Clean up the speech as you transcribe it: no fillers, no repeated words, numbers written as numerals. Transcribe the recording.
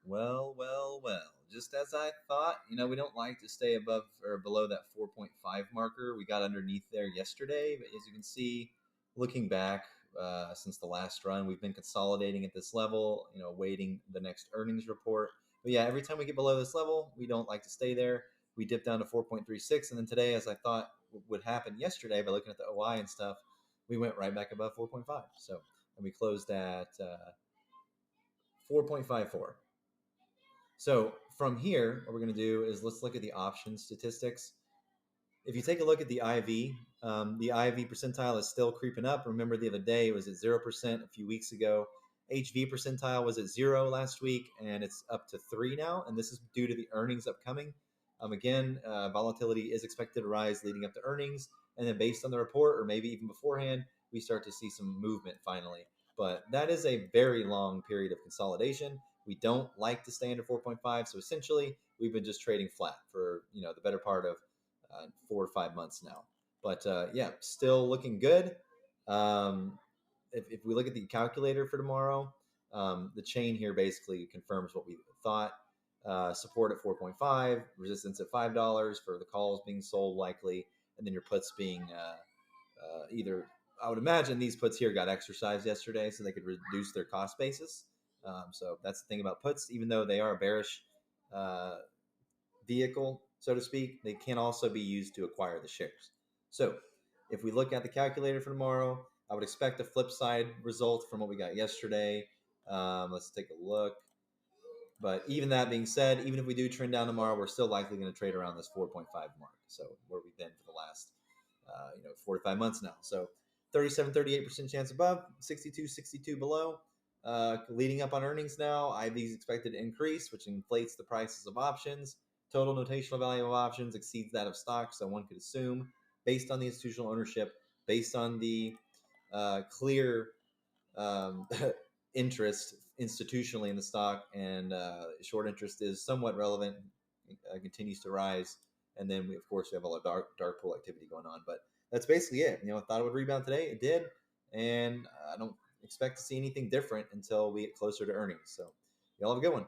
Well. Just as I thought, we don't like to stay above or below that 4.5 marker. We got underneath there yesterday, but as you can see, looking back since the last run, we've been consolidating at this level, waiting the next earnings report. But yeah, every time we get below this level, we don't like to stay there. We dip down to 4.36, and then today, as I thought would happen yesterday by looking at the OI and stuff, we went right back above 4.5. So, and we closed at 4.54. So from here, what we're going to do is let's look at the option statistics. If you take a look at the IV percentile is still creeping up. Remember the other day it was at 0% a few weeks ago. HV percentile was at 0 last week, and it's up to 3 now. And this is due to the earnings upcoming. Again, volatility is expected to rise leading up to earnings. And then based on the report, or maybe even beforehand, we start to see some movement finally. But that is a very long period of consolidation. We don't like to stay under 4.5. So essentially, we've been just trading flat for the better part of 4 or 5 months now. But yeah, still looking good. If we look at the calculator for tomorrow, the chain here basically confirms what we thought. Support at 4.5, resistance at $5 for the calls being sold likely, and then your puts being either, I would imagine these puts here got exercised yesterday so they could reduce their cost basis. So that's the thing about puts, even though they are a bearish vehicle, so to speak, they can also be used to acquire the shares. So if we look at the calculator for tomorrow, I would expect a flip side result from what we got yesterday. Let's take a look. But even that being said, even if we do trend down tomorrow, we're still likely going to trade around this 4.5 mark. So where we've been for the last 4 to 5 months now. So 38% chance above, 62 below. Leading up on earnings now, IV's expected to increase, which inflates the prices of options. Total notational value of options exceeds that of stocks, so one could assume, based on the institutional ownership, based on the clear interest institutionally in the stock, and short interest is somewhat relevant, continues to rise, and then we, of course, we have a lot of dark pool activity going on. But that's basically it. I thought it would rebound today. It did, and I don't expect to see anything different until we get closer to earnings. So y'all have a good one.